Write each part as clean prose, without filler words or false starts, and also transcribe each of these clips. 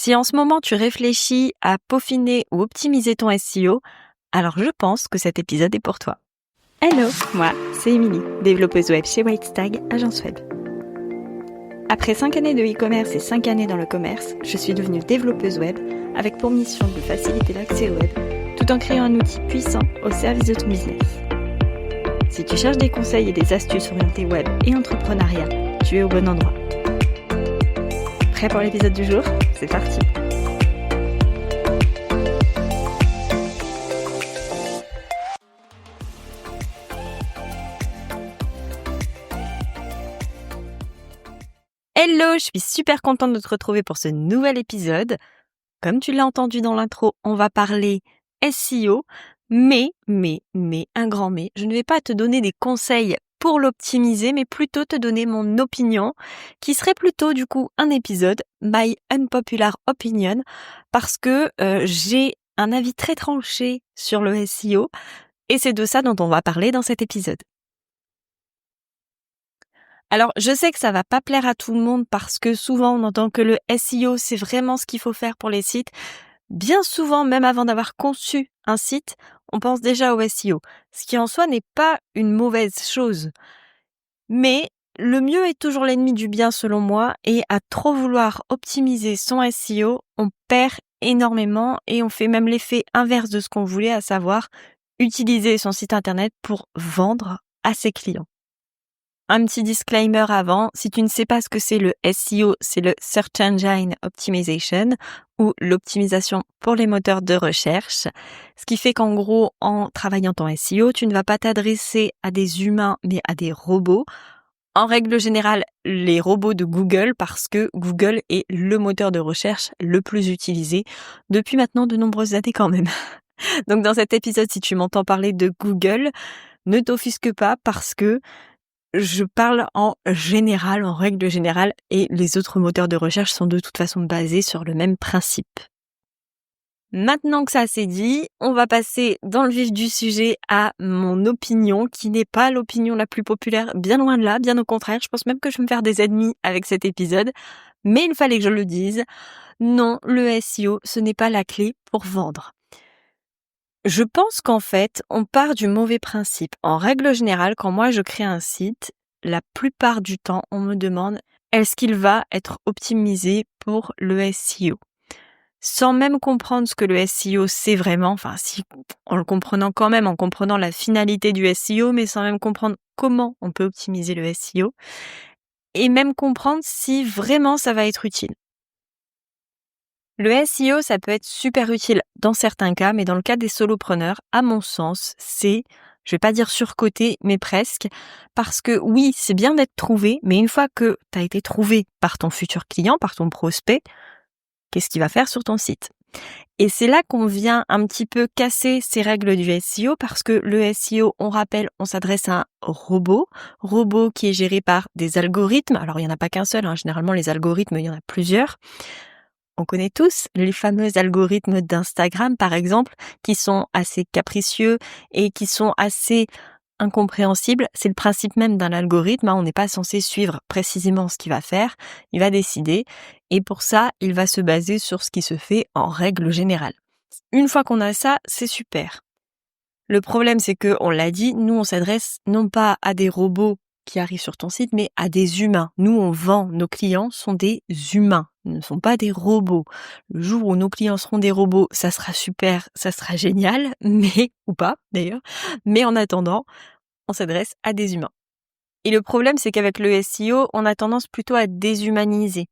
Si en ce moment tu réfléchis à peaufiner ou optimiser ton SEO, alors je pense que cet épisode est pour toi. Hello, moi c'est Émilie, développeuse web chez Whitestag, agence web. Après 5 années de e-commerce et 5 années dans le commerce, je suis devenue développeuse web avec pour mission de faciliter l'accès au web tout en créant un outil puissant au service de ton business. Si tu cherches des conseils et des astuces orientées web et entrepreneuriat, tu es au bon endroit. Prêt pour l'épisode du jour ? C'est parti. Hello, je suis super contente de te retrouver pour ce nouvel épisode. Comme tu l'as entendu dans l'intro, on va parler SEO, mais, un grand mais, je ne vais pas te donner des conseils pour l'optimiser, mais plutôt te donner mon opinion, qui serait plutôt du coup un épisode, My Unpopular Opinion, parce que j'ai un avis très tranché sur le SEO, et c'est de ça dont on va parler dans cet épisode. Alors, je sais que ça va pas plaire à tout le monde parce que souvent on entend que le SEO, c'est vraiment ce qu'il faut faire pour les sites. Bien souvent, même avant d'avoir conçu un site, on pense déjà au SEO, ce qui en soi n'est pas une mauvaise chose. Mais le mieux est toujours l'ennemi du bien selon moi, et à trop vouloir optimiser son SEO, on perd énormément et on fait même l'effet inverse de ce qu'on voulait, à savoir utiliser son site internet pour vendre à ses clients. Un petit disclaimer avant, si tu ne sais pas ce que c'est le SEO, c'est le Search Engine Optimization ou l'optimisation pour les moteurs de recherche. Ce qui fait qu'en gros, en travaillant ton SEO, tu ne vas pas t'adresser à des humains mais à des robots. En règle générale, les robots de Google, parce que Google est le moteur de recherche le plus utilisé depuis maintenant de nombreuses années quand même. Donc dans cet épisode, si tu m'entends parler de Google, ne t'offusque pas parce que je parle en général, en règle générale, et les autres moteurs de recherche sont de toute façon basés sur le même principe. Maintenant que ça c'est dit, on va passer dans le vif du sujet à mon opinion, qui n'est pas l'opinion la plus populaire, bien loin de là, bien au contraire. Je pense même que je vais me faire des ennemis avec cet épisode, mais il fallait que je le dise. Non, le SEO, ce n'est pas la clé pour vendre. Je pense qu'en fait, on part du mauvais principe. En règle générale, quand moi je crée un site, la plupart du temps, on me demande est-ce qu'il va être optimisé pour le SEO ? Sans même comprendre ce que le SEO c'est vraiment, enfin si, en le comprenant quand même, en comprenant la finalité du SEO, mais sans même comprendre comment on peut optimiser le SEO, et même comprendre si vraiment ça va être utile. Le SEO, ça peut être super utile dans certains cas, mais dans le cas des solopreneurs, à mon sens, c'est, je vais pas dire surcoté, mais presque, parce que oui, c'est bien d'être trouvé, mais une fois que tu as été trouvé par ton futur client, par ton prospect, qu'est-ce qu'il va faire sur ton site ? Et c'est là qu'on vient un petit peu casser ces règles du SEO, parce que le SEO, on rappelle, on s'adresse à un robot qui est géré par des algorithmes. Alors il n'y en a pas qu'un seul, généralement les algorithmes, il y en a plusieurs. On connaît tous les fameux algorithmes d'Instagram, par exemple, qui sont assez capricieux et qui sont assez incompréhensibles. C'est le principe même d'un algorithme. On n'est pas censé suivre précisément ce qu'il va faire. Il va décider. Et pour ça, il va se baser sur ce qui se fait en règle générale. Une fois qu'on a ça, c'est super. Le problème, c'est que, on l'a dit, nous, on s'adresse non pas à des robots qui arrivent sur ton site, mais à des humains. Nous, on vend, nos clients sont des humains, ils ne sont pas des robots. Le jour où nos clients seront des robots, ça sera super, ça sera génial, mais, ou pas d'ailleurs, mais en attendant, on s'adresse à des humains. Et le problème, c'est qu'avec le SEO, on a tendance plutôt à déshumaniser.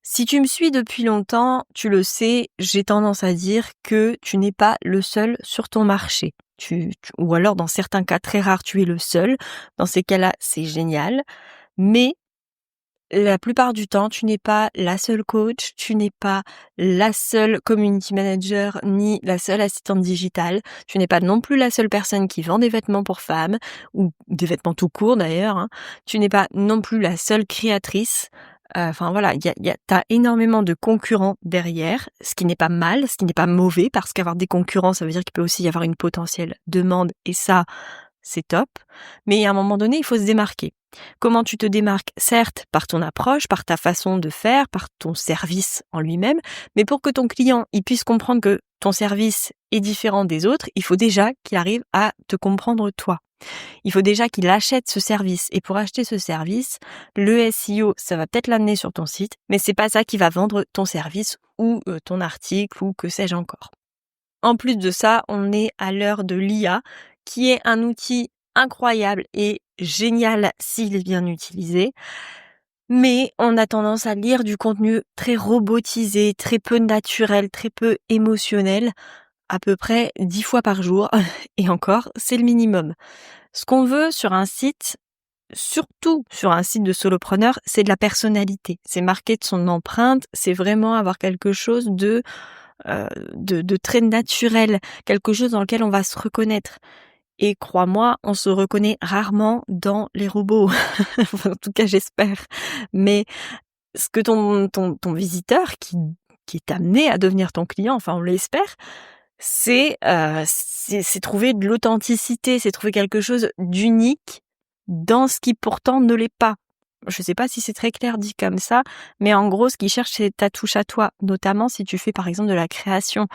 Si tu me suis depuis longtemps, tu le sais, j'ai tendance à dire que tu n'es pas le seul sur ton marché. Ou alors, dans certains cas très rares, tu es le seul. Dans ces cas-là, c'est génial. Mais la plupart du temps, tu n'es pas la seule coach, tu n'es pas la seule community manager, ni la seule assistante digitale. Tu n'es pas non plus la seule personne qui vend des vêtements pour femmes, ou des vêtements tout court d'ailleurs. Tu n'es pas non plus la seule créatrice. Enfin voilà, t'as énormément de concurrents derrière, ce qui n'est pas mal, ce qui n'est pas mauvais, parce qu'avoir des concurrents, ça veut dire qu'il peut aussi y avoir une potentielle demande, et ça, c'est top, mais à un moment donné, il faut se démarquer. Comment tu te démarques? Certes, par ton approche, par ta façon de faire, par ton service en lui-même, mais pour que ton client il puisse comprendre que ton service est différent des autres, il faut déjà qu'il arrive à te comprendre toi. Il faut déjà qu'il achète ce service. Et pour acheter ce service, le SEO, ça va peut-être l'amener sur ton site, mais c'est pas ça qui va vendre ton service ou ton article ou que sais-je encore. En plus de ça, on est à l'heure de l'IA, qui est un outil incroyable et génial s'il est bien utilisé. Mais on a tendance à lire du contenu très robotisé, très peu naturel, très peu émotionnel, à peu près 10 fois par jour. Et encore, c'est le minimum. Ce qu'on veut sur un site, surtout sur un site de solopreneur, c'est de la personnalité. C'est marquer de son empreinte, c'est vraiment avoir quelque chose de très naturel, quelque chose dans lequel on va se reconnaître. Et crois-moi, on se reconnaît rarement dans les robots. Enfin, en tout cas, j'espère. Mais ce que ton visiteur qui est amené à devenir ton client, enfin on l'espère, c'est trouver de l'authenticité, c'est trouver quelque chose d'unique dans ce qui pourtant ne l'est pas. Je sais pas si c'est très clair dit comme ça, mais en gros, ce qu'il cherche, c'est ta touche à toi, notamment si tu fais par exemple de la création.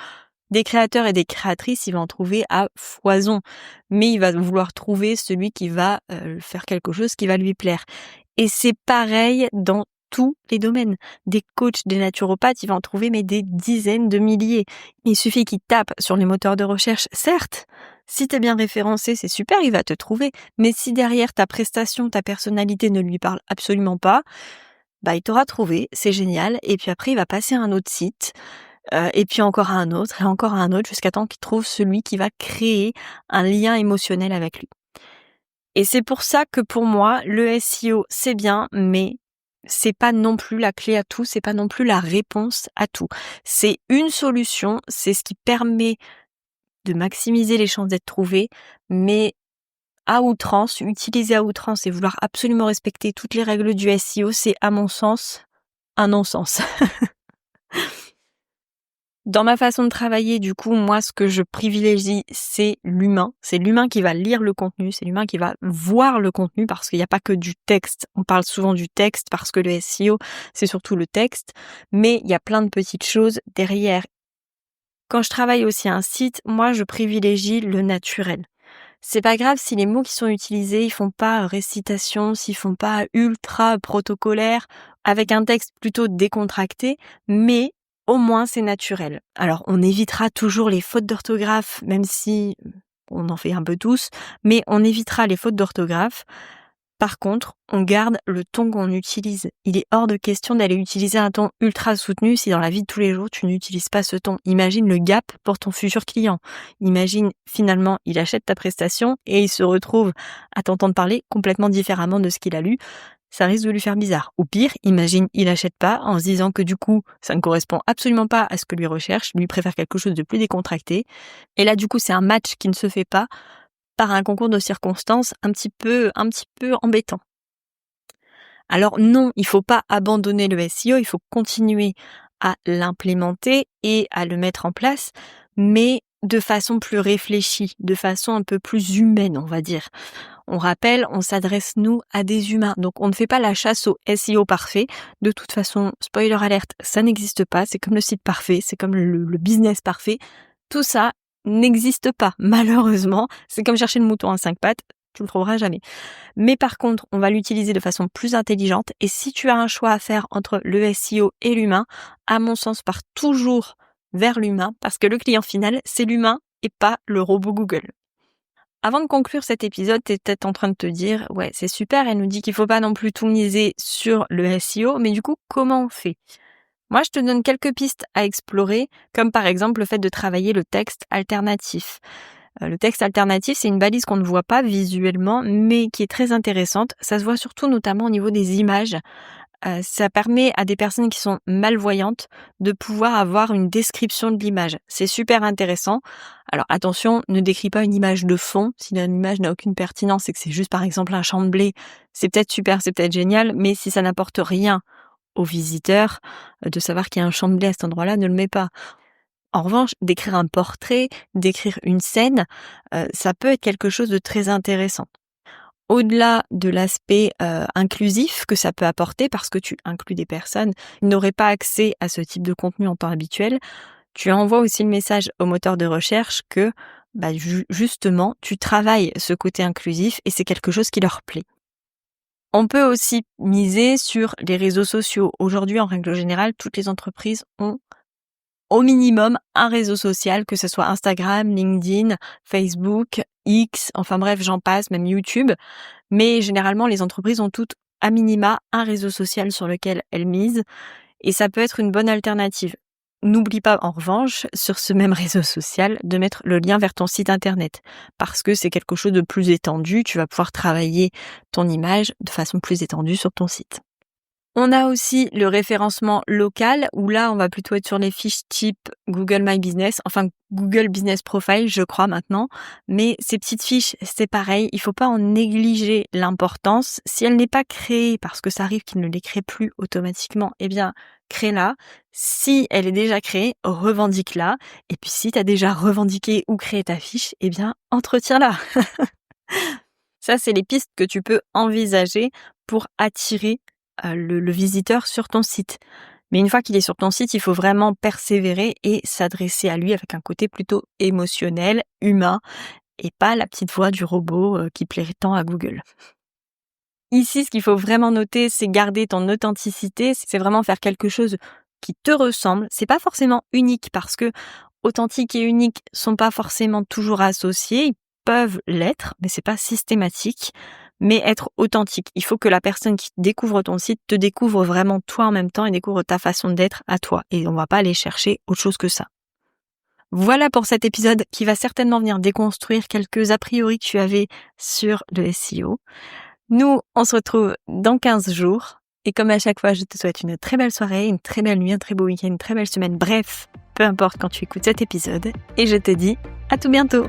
Des créateurs et des créatrices, il va en trouver à foison, mais il va vouloir trouver celui qui va faire quelque chose qui va lui plaire. Et c'est pareil dans tous les domaines. Des coachs, des naturopathes, il va en trouver mais des dizaines de milliers. Il suffit qu'il tape sur les moteurs de recherche, certes. Si t'es bien référencé, c'est super, il va te trouver. Mais si derrière ta prestation, ta personnalité ne lui parle absolument pas, bah il t'aura trouvé, c'est génial. Et puis après, il va passer à un autre site. Et puis encore à un autre, et encore à un autre, jusqu'à temps qu'il trouve celui qui va créer un lien émotionnel avec lui. Et c'est pour ça que pour moi, le SEO, c'est bien, mais c'est pas non plus la clé à tout, c'est pas non plus la réponse à tout. C'est une solution, c'est ce qui permet de maximiser les chances d'être trouvé, mais à outrance, utiliser à outrance et vouloir absolument respecter toutes les règles du SEO, c'est à mon sens un non-sens. Dans ma façon de travailler, du coup, moi, ce que je privilégie, c'est l'humain. C'est l'humain qui va lire le contenu, c'est l'humain qui va voir le contenu parce qu'il n'y a pas que du texte. On parle souvent du texte parce que le SEO, c'est surtout le texte, mais il y a plein de petites choses derrière. Quand je travaille aussi un site, moi, je privilégie le naturel. C'est pas grave si les mots qui sont utilisés, ils font pas récitation, s'ils font pas ultra protocolaire, avec un texte plutôt décontracté, mais au moins c'est naturel. Alors on évitera toujours les fautes d'orthographe, même si on en fait un peu tous, mais on évitera les fautes d'orthographe. Par contre, on garde le ton qu'on utilise. Il est hors de question d'aller utiliser un ton ultra soutenu si dans la vie de tous les jours, tu n'utilises pas ce ton. Imagine le gap pour ton futur client. Imagine, finalement, il achète ta prestation et il se retrouve à t'entendre parler complètement différemment de ce qu'il a lu. Ça risque de lui faire bizarre. Ou pire, imagine, il achète pas en se disant que du coup, ça ne correspond absolument pas à ce que lui recherche. Lui préfère quelque chose de plus décontracté. Et là, du coup, c'est un match qui ne se fait pas par un concours de circonstances un petit peu embêtant. Alors non, il faut pas abandonner le SEO, il faut continuer à l'implémenter et à le mettre en place, mais de façon plus réfléchie, de façon un peu plus humaine, on va dire. On rappelle, on s'adresse nous à des humains, donc on ne fait pas la chasse au SEO parfait. De toute façon, spoiler alerte, ça n'existe pas, c'est comme le site parfait, c'est comme le business parfait. Tout ça n'existe pas, malheureusement. C'est comme chercher le mouton à 5 pattes, tu le trouveras jamais. Mais par contre, on va l'utiliser de façon plus intelligente. Et si tu as un choix à faire entre le SEO et l'humain, à mon sens, pars toujours vers l'humain, parce que le client final, c'est l'humain et pas le robot Google. Avant de conclure cet épisode, tu es peut-être en train de te dire, ouais, c'est super, elle nous dit qu'il faut pas non plus tout miser sur le SEO, mais du coup, comment on fait ? Moi, je te donne quelques pistes à explorer, comme par exemple le fait de travailler le texte alternatif. Le texte alternatif, c'est une balise qu'on ne voit pas visuellement, mais qui est très intéressante. Ça se voit surtout notamment au niveau des images. Ça permet à des personnes qui sont malvoyantes de pouvoir avoir une description de l'image. C'est super intéressant. Alors attention, ne décris pas une image de fond. Si l'image n'a aucune pertinence et que c'est juste par exemple un champ de blé, c'est peut-être super, c'est peut-être génial, mais si ça n'apporte rien aux visiteurs, de savoir qu'il y a un champ de blé à cet endroit-là, ne le mets pas. En revanche, d'écrire un portrait, d'écrire une scène, ça peut être quelque chose de très intéressant. Au-delà de l'aspect inclusif que ça peut apporter, parce que tu inclus des personnes qui n'auraient pas accès à ce type de contenu en temps habituel, tu envoies aussi le message au moteur de recherche que justement, tu travailles ce côté inclusif et c'est quelque chose qui leur plaît. On peut aussi miser sur les réseaux sociaux. Aujourd'hui, en règle générale, toutes les entreprises ont au minimum un réseau social, que ce soit Instagram, LinkedIn, Facebook, X, enfin bref, j'en passe, même YouTube. Mais généralement, les entreprises ont toutes à minima un réseau social sur lequel elles misent et ça peut être une bonne alternative. N'oublie pas en revanche, sur ce même réseau social, de mettre le lien vers ton site internet parce que c'est quelque chose de plus étendu, tu vas pouvoir travailler ton image de façon plus étendue sur ton site. On a aussi le référencement local où là, on va plutôt être sur les fiches type Google My Business, enfin Google Business Profile, je crois maintenant. Mais ces petites fiches, c'est pareil, il faut pas en négliger l'importance. Si elle n'est pas créée, parce que ça arrive qu'il ne les crée plus automatiquement, eh bien, crée-la. Si elle est déjà créée, revendique-la. Et puis si tu as déjà revendiqué ou créé ta fiche, eh bien, entretiens-la. Ça, c'est les pistes que tu peux envisager pour attirer le visiteur sur ton site. Mais une fois qu'il est sur ton site, il faut vraiment persévérer et s'adresser à lui avec un côté plutôt émotionnel, humain, et pas la petite voix du robot qui plairait tant à Google. Ici, ce qu'il faut vraiment noter, c'est garder ton authenticité, c'est vraiment faire quelque chose qui te ressemble. C'est pas forcément unique parce que authentique et unique sont pas forcément toujours associés, ils peuvent l'être, mais c'est pas systématique. Mais être authentique, il faut que la personne qui découvre ton site te découvre vraiment toi en même temps et découvre ta façon d'être à toi. Et on va pas aller chercher autre chose que ça. Voilà pour cet épisode qui va certainement venir déconstruire quelques a priori que tu avais sur le SEO. Nous, on se retrouve dans 15 jours. Et comme à chaque fois, je te souhaite une très belle soirée, une très belle nuit, un très beau week-end, une très belle semaine. Bref, peu importe quand tu écoutes cet épisode. Et je te dis à tout bientôt.